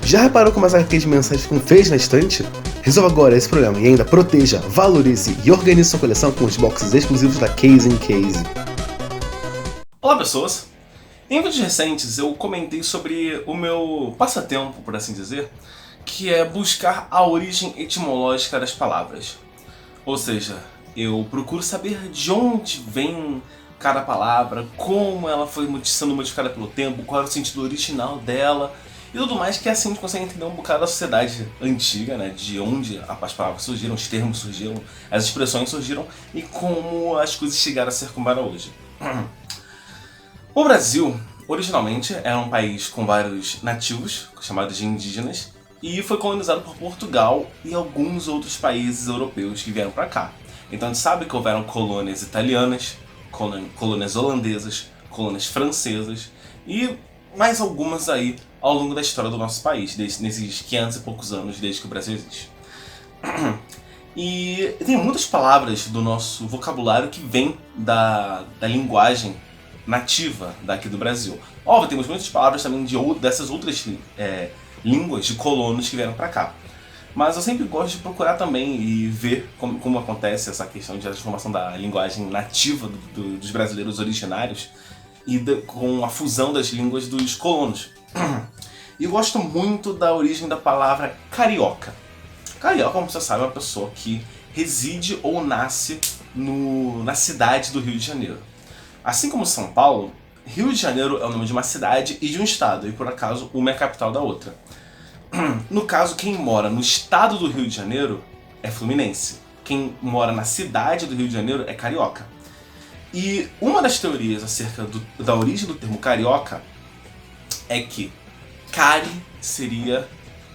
Já reparou como as HQs mensais ficam feias na estante? Resolva agora esse problema e ainda proteja, valorize e organize sua coleção com os boxes exclusivos da Case in Case. Olá pessoas! Em vídeos recentes eu comentei sobre o meu passatempo, por assim dizer, que é buscar a origem etimológica das palavras. Ou seja, eu procuro saber de onde vem cada palavra, como ela foi sendo modificada pelo tempo, qual era o sentido original dela e tudo mais, que assim a gente consegue entender um bocado da sociedade antiga, né, de onde as palavras surgiram, os termos surgiram, as expressões surgiram e como as coisas chegaram a ser como era hoje. O Brasil, originalmente, era um país com vários nativos, chamados de indígenas, e foi colonizado por Portugal e alguns outros países europeus que vieram para cá. Então a gente sabe que houveram colônias italianas, colônias holandesas, colônias francesas e mais algumas aí ao longo da história do nosso país, nesses 500 e poucos anos desde que o Brasil existe. E tem muitas palavras do nosso vocabulário que vêm da linguagem nativa daqui do Brasil. Óbvio, temos muitas palavras também dessas outras línguas de colonos que vieram para cá. Mas eu sempre gosto de procurar também e ver como acontece essa questão de transformação da linguagem nativa dos brasileiros originários e com a fusão das línguas dos colonos. E eu gosto muito da origem da palavra carioca. Carioca, como você sabe, é uma pessoa que reside ou nasce na cidade do Rio de Janeiro. Assim como São Paulo, Rio de Janeiro é o nome de uma cidade e de um estado, e por acaso uma é a capital da outra. No caso, quem mora no estado do Rio de Janeiro é fluminense. Quem mora na cidade do Rio de Janeiro é carioca. E uma das teorias acerca da origem do termo carioca é que cari seria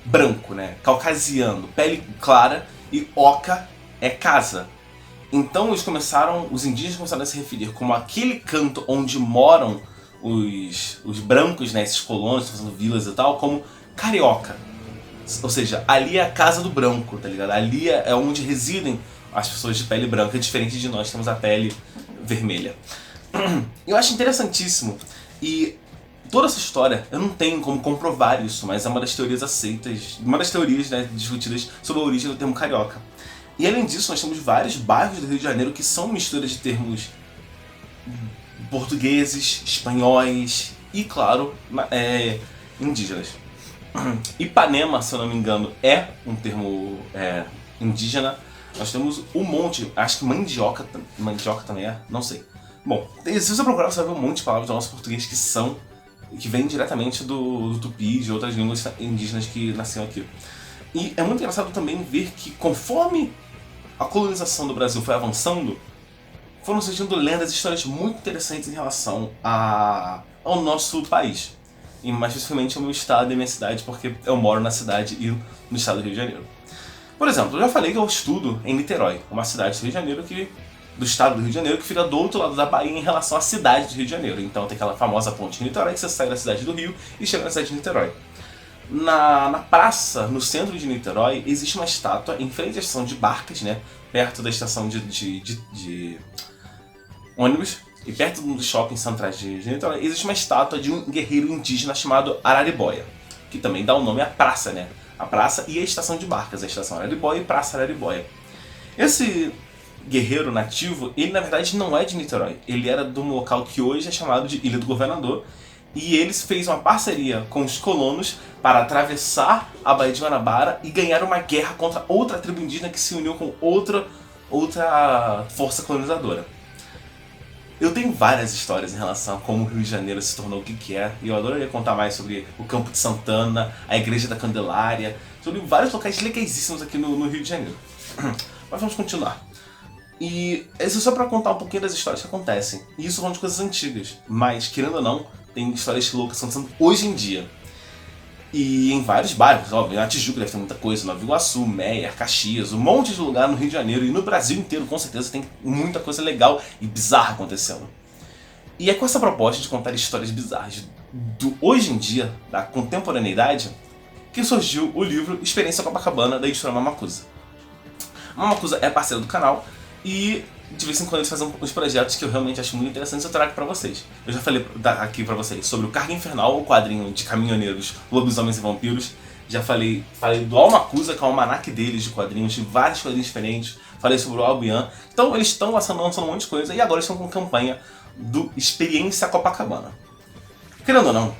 branco, né? Caucasiano, pele clara, e oca é casa. Então os indígenas começaram a se referir como aquele canto onde moram os brancos, né, esses colonos, fazendo vilas e tal, como carioca. Ou seja, ali é a casa do branco, tá ligado? Ali é onde residem as pessoas de pele branca, diferente de nós que temos a pele vermelha. Eu acho interessantíssimo. E toda essa história, eu não tenho como comprovar isso, mas é uma das teorias aceitas, uma das teorias, né, discutidas sobre a origem do termo carioca. E além disso, nós temos vários bairros do Rio de Janeiro que são misturas de termos portugueses, espanhóis e, claro, indígenas. Ipanema, se eu não me engano, é um termo indígena. Nós temos um monte, acho que mandioca também é, não sei. Bom, se você procurar, você vai ver um monte de palavras do nosso português que vêm diretamente do tupi e de outras línguas indígenas que nasceram aqui. E é muito engraçado também ver que conforme a colonização do Brasil foi avançando, foram surgindo lendas e histórias muito interessantes em relação ao nosso país. E mais especificamente ao meu estado e minha cidade, porque eu moro na cidade e no estado do Rio de Janeiro. Por exemplo, eu já falei que eu estudo em Niterói, uma cidade do Rio de Janeiro do estado do Rio de Janeiro, que fica do outro lado da Bahia em relação à cidade do Rio de Janeiro. Então tem aquela famosa ponte de Niterói que você sai da cidade do Rio e chega na cidade de Niterói. Na praça, no centro de Niterói, existe uma estátua em frente à estação de Barcas, né, perto da estação de ônibus, e perto dos shopping centrais de Niterói, existe uma estátua de um guerreiro indígena chamado Araribóia, que também dá o nome à praça, né? A praça e a estação de Barcas, a estação Araribóia e Praça Araribóia. Esse guerreiro nativo, ele na verdade não é de Niterói, ele era de um local que hoje é chamado de Ilha do Governador, e eles fez uma parceria com os colonos para atravessar a Baía de Guanabara e ganhar uma guerra contra outra tribo indígena que se uniu com outra força colonizadora. Eu tenho várias histórias em relação a como o Rio de Janeiro se tornou o que é, e eu adoraria contar mais sobre o Campo de Santana, a Igreja da Candelária, sobre vários locais legaíssimos aqui no Rio de Janeiro. Mas vamos continuar. E isso é só para contar um pouquinho das histórias que acontecem. E isso são de coisas antigas, mas querendo ou não, tem histórias loucas acontecendo hoje em dia. E em vários bairros, óbvio, na Tijuca deve ter muita coisa, Nova Iguaçu, Meia, Caxias, um monte de lugar no Rio de Janeiro e no Brasil inteiro, com certeza, tem muita coisa legal e bizarra acontecendo. E é com essa proposta de contar histórias bizarras do hoje em dia, da contemporaneidade, que surgiu o livro Experiência Copacabana, da editora Mamacusa. Mamacusa é parceira do canal e de vez em quando eles fazem uns projetos que eu realmente acho muito interessantes e eu trago pra vocês. Eu já falei aqui pra vocês sobre o Carga Infernal, o quadrinho de caminhoneiros, lobisomens e vampiros. Já falei do Almacusa, que é o almanaque deles de quadrinhos, de vários quadrinhos diferentes. Falei sobre o Albion. Então eles estão lançando um monte de coisa e agora estão com campanha do Experiência Copacabana. Querendo ou não,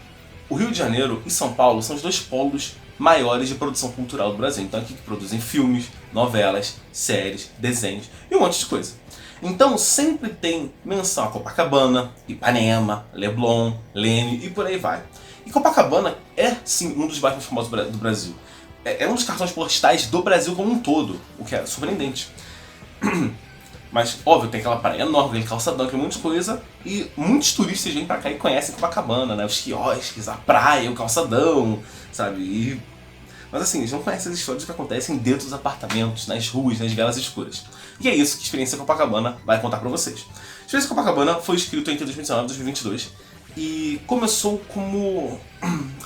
o Rio de Janeiro e São Paulo são os dois polos maiores de produção cultural do Brasil. Então aqui que produzem filmes, novelas, séries, desenhos e um monte de coisa. Então sempre tem menção a Copacabana, Ipanema, Leblon, Leme e por aí vai. E Copacabana é sim um dos bairros mais famosos do Brasil. É um dos cartões postais do Brasil como um todo, o que é surpreendente. Mas, óbvio, tem aquela praia enorme, aquele calçadão, aquele monte de coisa. E muitos turistas vêm pra cá e conhecem Copacabana, né? Os quiosques, a praia, o calçadão, sabe? Mas assim, eles não conhecem as histórias que acontecem dentro dos apartamentos, nas ruas, nas vielas escuras. E é isso que a Experiência Copacabana vai contar pra vocês. A Experiência Copacabana foi escrito entre 2019 e 2022. E começou como...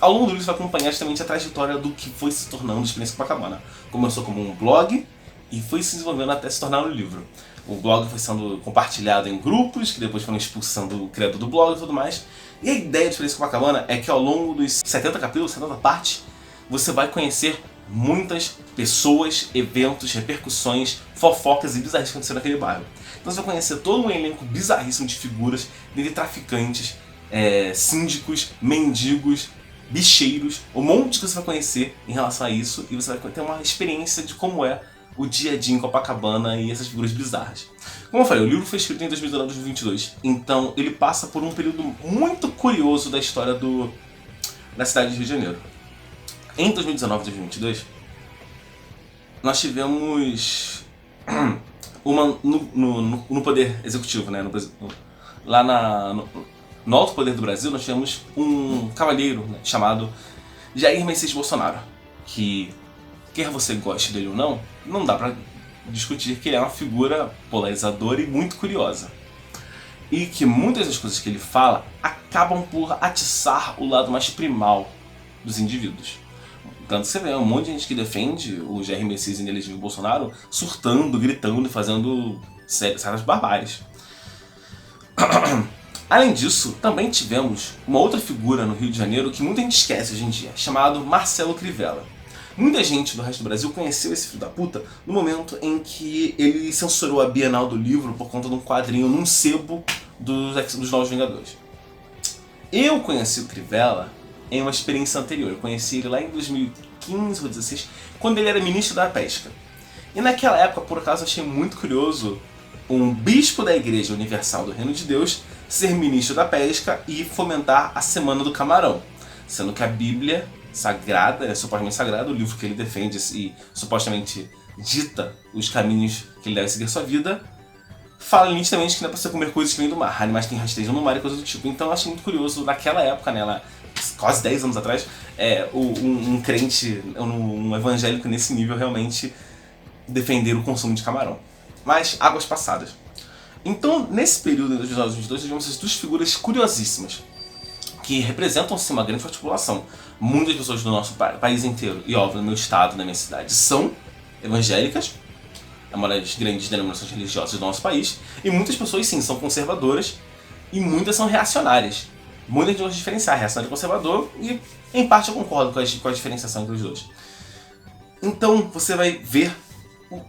Ao longo do livro você vai acompanhar justamente a trajetória do que foi se tornando a Experiência Copacabana. Começou como um blog e foi se desenvolvendo até se tornar um livro. O blog foi sendo compartilhado em grupos, que depois foram expulsando o criador do blog e tudo mais. E a ideia da Experiência Copacabana é que ao longo dos 70 capítulos, 70 partes, você vai conhecer muitas pessoas, eventos, repercussões, fofocas e bizarrices que aconteceram naquele bairro. Então você vai conhecer todo um elenco bizarríssimo de figuras, desde traficantes, síndicos, mendigos, bicheiros, um monte de coisa você vai conhecer em relação a isso e você vai ter uma experiência de como é o dia a dia em Copacabana e essas figuras bizarras. Como eu falei, o livro foi escrito em 2019 e 2022, então ele passa por um período muito curioso da história da cidade de Rio de Janeiro. Em 2019 e 2022, nós tivemos no poder executivo, né, no alto poder do Brasil, nós tivemos um cavalheiro, né, chamado Jair Messias Bolsonaro, que, quer você goste dele ou não dá pra discutir que ele é uma figura polarizadora e muito curiosa. E que muitas das coisas que ele fala acabam por atiçar o lado mais primal dos indivíduos. Tanto que você vê um monte de gente que defende o Jair Messias inelegível Bolsonaro surtando, gritando e fazendo certas barbáries. Além disso, também tivemos uma outra figura no Rio de Janeiro que muita gente esquece hoje em dia, chamado Marcelo Crivella. Muita gente do resto do Brasil conheceu esse filho da puta no momento em que ele censurou a Bienal do Livro por conta de um quadrinho num sebo dos Novos Vingadores. Eu conheci o Crivella em uma experiência anterior. Eu conheci ele lá em 2015 ou 2016, quando ele era ministro da Pesca. E naquela época, por acaso, eu achei muito curioso um bispo da Igreja Universal do Reino de Deus ser ministro da Pesca e fomentar a Semana do Camarão. Sendo que a Bíblia sagrada, supostamente sagrada, o livro que ele defende e supostamente dita os caminhos que ele deve seguir a sua vida, fala nitidamente que não é pra você comer coisas que vêm do mar, animais que rastejam no mar e coisas do tipo. Então eu achei muito curioso, naquela época, né, lá, quase 10 anos atrás, um crente, um evangélico nesse nível realmente defender o consumo de camarão. Mas, águas passadas. Então, nesse período de 2022, nós tivemos essas duas figuras curiosíssimas, que representam sim uma grande população. Muitas pessoas do nosso país inteiro, e óbvio, no meu estado, na minha cidade, são evangélicas, é uma das grandes denominações religiosas do nosso país, e muitas pessoas sim, são conservadoras, e muitas são reacionárias. Muitas gente vai diferenciar reacionário e conservador, e em parte eu concordo com a diferenciação entre os dois. Então você vai ver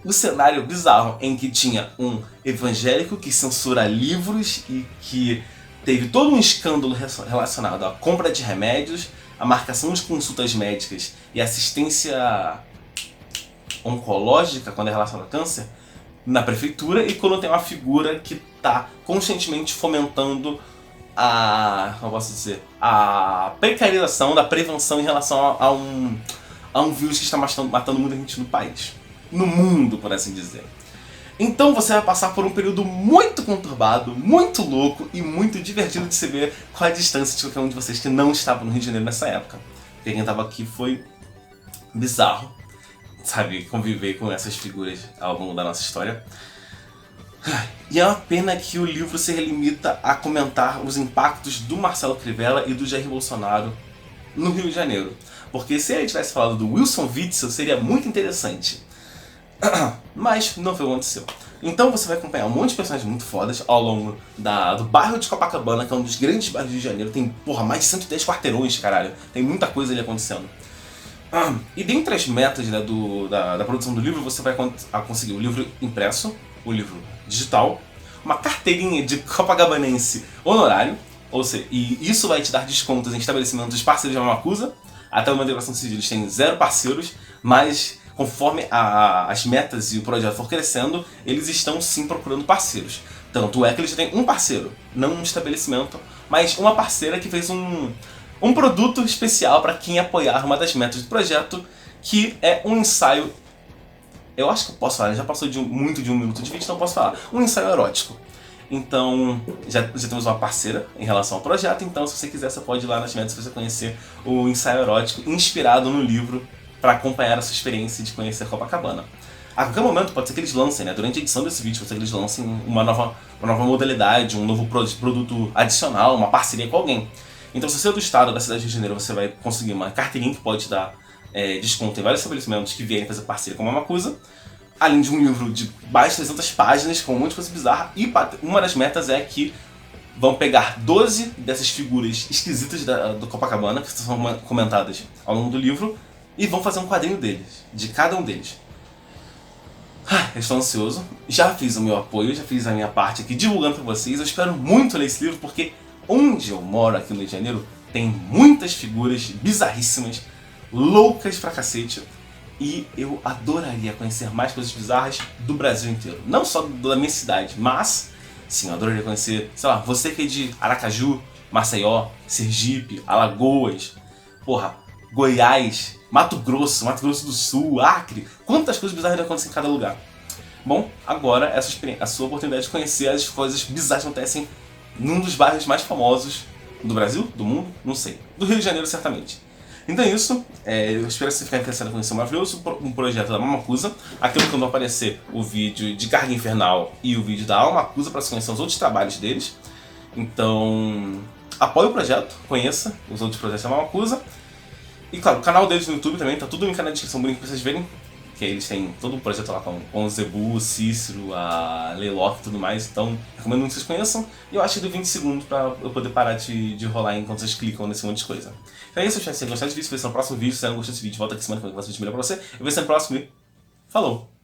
o cenário bizarro em que tinha um evangélico que censura livros e que teve todo um escândalo relacionado à compra de remédios, a marcação de consultas médicas e assistência oncológica quando é relacionado ao câncer na prefeitura, e quando tem uma figura que está constantemente fomentando a precarização da prevenção em relação a um vírus que está matando muita gente no país. No mundo, por assim dizer. Então você vai passar por um período muito conturbado, muito louco e muito divertido de se ver qual a distância de qualquer um de vocês que não estava no Rio de Janeiro nessa época. Porque quem estava aqui foi bizarro, sabe, conviver com essas figuras ao longo da nossa história. E é uma pena que o livro se limita a comentar os impactos do Marcelo Crivella e do Jair Bolsonaro no Rio de Janeiro. Porque se ele tivesse falado do Wilson Witzel, seria muito interessante. Mas não foi o que aconteceu. Então você vai acompanhar um monte de personagens muito fodas ao longo do bairro de Copacabana, que é um dos grandes bairros do Rio de Janeiro. Tem, mais de 110 quarteirões, caralho. Tem muita coisa ali acontecendo. E dentre as metas, né, da produção do livro, você vai conseguir o livro impresso, o livro digital, uma carteirinha de copacabanense honorário, ou seja, e isso vai te dar descontos em estabelecimentos parceiros de Mamacusa. Até o momento da gravação desse vídeo eles têm 0 parceiros, mas conforme as metas e o projeto for crescendo, eles estão sim procurando parceiros. Tanto é que eles já têm um parceiro, não um estabelecimento, mas uma parceira que fez um produto especial para quem apoiar uma das metas do projeto, que é um ensaio. Eu acho que eu posso falar, já passou muito de 1 minuto de vídeo, então eu posso falar. Um ensaio erótico. Então, já temos uma parceira em relação ao projeto, então se você quiser, você pode ir lá nas metas para você conhecer o ensaio erótico inspirado no livro para acompanhar a sua experiência de conhecer Copacabana. A qualquer momento pode ser que eles lancem, né? Durante a edição desse vídeo, pode ser que eles lancem uma nova modalidade, um novo produto adicional, uma parceria com alguém. Então, se você é do estado, da cidade de Rio de Janeiro, você vai conseguir uma carteirinha que pode dar desconto em vários estabelecimentos que vierem fazer parceria com a Mamacusa, além de um livro de mais de 300 páginas com um monte de coisa bizarra, e uma das metas é que vão pegar 12 dessas figuras esquisitas do Copacabana, que são comentadas ao longo do livro, e vão fazer um quadrinho deles, de cada um deles. Eu estou ansioso, já fiz o meu apoio, já fiz a minha parte aqui divulgando para vocês. Eu espero muito ler esse livro porque onde eu moro aqui no Rio de Janeiro tem muitas figuras bizarríssimas, loucas pra cacete, e eu adoraria conhecer mais coisas bizarras do Brasil inteiro. Não só da minha cidade, mas sim, eu adoraria conhecer, sei lá, você que é de Aracaju, Maceió, Sergipe, Alagoas, Goiás, Mato Grosso do Sul, Acre, quantas coisas bizarras acontecem em cada lugar. Bom, agora essa experiência, a sua oportunidade de conhecer as coisas bizarras que acontecem num dos bairros mais famosos do Brasil, do mundo, não sei, do Rio de Janeiro certamente. Então é isso, eu espero que você fique interessado em conhecer o maravilhoso projeto da Mamacusa. Aqui no canal vai aparecer o vídeo de Carga Infernal e o vídeo da Almacusa para você conhecer os outros trabalhos deles. Então, apoie o projeto, conheça os outros projetos da Mamacusa. E claro, o canal deles no YouTube também, tá tudo no link na descrição bonito pra vocês verem. Que eles têm todo um projeto lá com o Zebu, o Cícero, a Leilock e tudo mais. Então, recomendo muito que vocês conheçam. E eu acho que deu 20 segundos pra eu poder parar de rolar enquanto vocês clicam nesse monte de coisa. Então é isso, espero que vocês gostaram desse vídeo. Se vocês no próximo vídeo, se você não gostou desse vídeo, volta aqui semana que eu vou fazer um vídeo melhor pra você. Eu vou ver você no próximo e falou!